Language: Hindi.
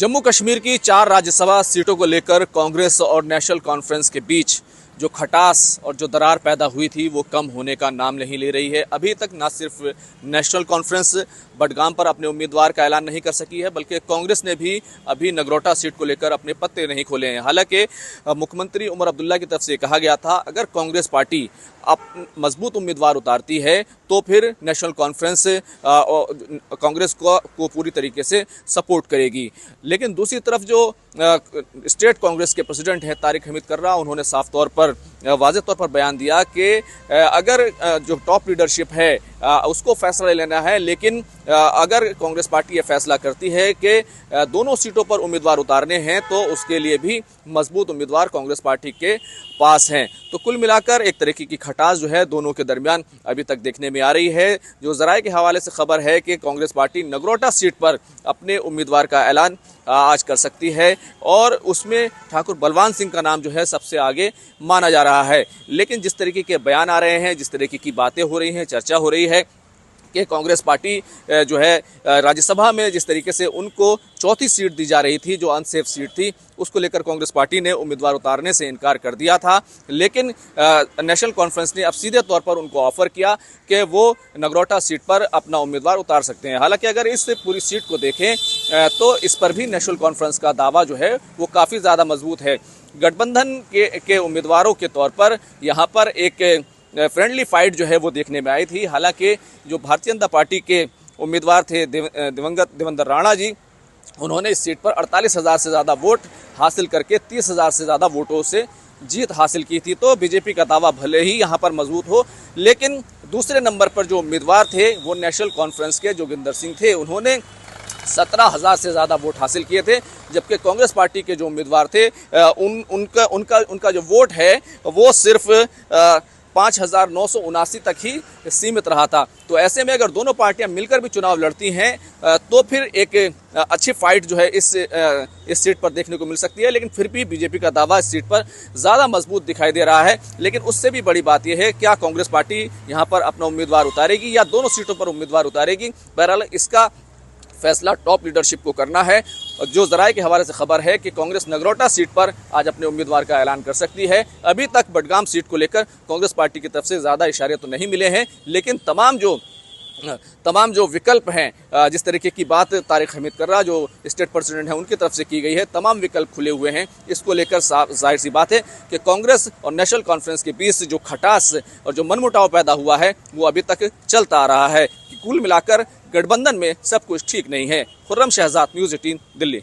जम्मू कश्मीर की 4 राज्यसभा सीटों को लेकर कांग्रेस और नेशनल कॉन्फ्रेंस के बीच जो खटास और जो दरार पैदा हुई थी वो कम होने का नाम नहीं ले रही है। अभी तक न सिर्फ नेशनल कॉन्फ्रेंस बडगाम पर अपने उम्मीदवार का ऐलान नहीं कर सकी है, बल्कि कांग्रेस ने भी अभी नगरोटा सीट को लेकर अपने पत्ते नहीं खोले हैं। हालांकि मुख्यमंत्री उमर अब्दुल्ला की तरफ से कहा गया था अगर कांग्रेस पार्टी अब मजबूत उम्मीदवार उतारती है तो फिर नेशनल कॉन्फ्रेंस कांग्रेस को पूरी तरीके से सपोर्ट करेगी। लेकिन दूसरी तरफ जो स्टेट कांग्रेस के प्रेसिडेंट हैं तारिक हमीद कर्रा, उन्होंने साफ तौर पर वाज़ेह तौर पर बयान दिया कि अगर जो टॉप लीडरशिप है उसको फैसला लेना है, लेकिन अगर कांग्रेस पार्टी ये फैसला करती है कि दोनों सीटों पर उम्मीदवार उतारने हैं तो उसके लिए भी मजबूत उम्मीदवार कांग्रेस पार्टी के पास हैं। तो कुल मिलाकर एक तरीके की खटास जो है दोनों के दरमियान अभी तक देखने में आ रही है। जो जराए के हवाले से खबर है कि कांग्रेस पार्टी नगरोटा सीट पर अपने उम्मीदवार का ऐलान आज कर सकती है और उसमें ठाकुर बलवान सिंह का नाम जो है सबसे आगे माना जा रहा है। लेकिन जिस तरीके के बयान आ रहे हैं, जिस तरीके की बातें हो रही हैं, चर्चा हो रही है कि कांग्रेस पार्टी जो है राज्यसभा में जिस तरीके से उनको चौथी सीट दी जा रही थी, जो अनसेफ सीट थी, उसको लेकर कांग्रेस पार्टी ने उम्मीदवार उतारने से इनकार कर दिया था। लेकिन नेशनल कॉन्फ्रेंस ने अब सीधे तौर पर उनको ऑफर किया कि वो नगरोटा सीट पर अपना उम्मीदवार उतार सकते हैं। हालांकि अगर इस पूरी सीट को देखें तो इस पर भी नेशनल कॉन्फ्रेंस का दावा जो है वो काफ़ी ज़्यादा मजबूत है। गठबंधन के उम्मीदवारों के तौर पर यहाँ पर एक फ्रेंडली फाइट जो है वो देखने में आई थी। हालांकि जो भारतीय जनता पार्टी के उम्मीदवार थे दिवंगत देवेंद्र राणा जी, उन्होंने इस सीट पर 48,000 से ज़्यादा वोट हासिल करके 30,000 से ज़्यादा वोटों से जीत हासिल की थी। तो बीजेपी का दावा भले ही यहाँ पर मजबूत हो, लेकिन दूसरे नंबर पर जो उम्मीदवार थे वो नेशनल कॉन्फ्रेंस के जोगिंदर सिंह थे। उन्होंने 17,000 से ज़्यादा वोट हासिल किए थे, जबकि कांग्रेस पार्टी के जो उम्मीदवार थे उनका जो वोट है वो सिर्फ 5,979 तक ही सीमित रहा था। तो ऐसे में अगर दोनों पार्टियां मिलकर भी चुनाव लड़ती हैं तो फिर एक अच्छी फाइट जो है इस सीट पर देखने को मिल सकती है। लेकिन फिर भी बीजेपी का दावा इस सीट पर ज़्यादा मजबूत दिखाई दे रहा है। लेकिन उससे भी बड़ी बात यह है क्या कांग्रेस पार्टी यहाँ पर अपना उम्मीदवार उतारेगी या दोनों सीटों पर उम्मीदवार उतारेगी। बहरहाल इसका फैसला टॉप लीडरशिप को करना है। जो जराए के हवाले से खबर है कि कांग्रेस नगरोटा सीट पर आज अपने उम्मीदवार का ऐलान कर सकती है। अभी तक बडगाम सीट को लेकर कांग्रेस पार्टी की तरफ से ज़्यादा इशारे तो नहीं मिले हैं, लेकिन तमाम जो विकल्प हैं, जिस तरीके की बात तारिक हमीद कर्रा जो स्टेट प्रेसिडेंट हैं उनकी तरफ से की गई है, तमाम विकल्प खुले हुए हैं। इसको लेकर जाहिर सी बात है कि कांग्रेस और नेशनल कॉन्फ्रेंस के बीच जो खटास और जो मनमुटाव पैदा हुआ है वो अभी तक चलता आ रहा है। कि कुल मिलाकर गठबंधन में सब कुछ ठीक नहीं है। खुर्रम शहजाद, न्यूज़ 18, दिल्ली।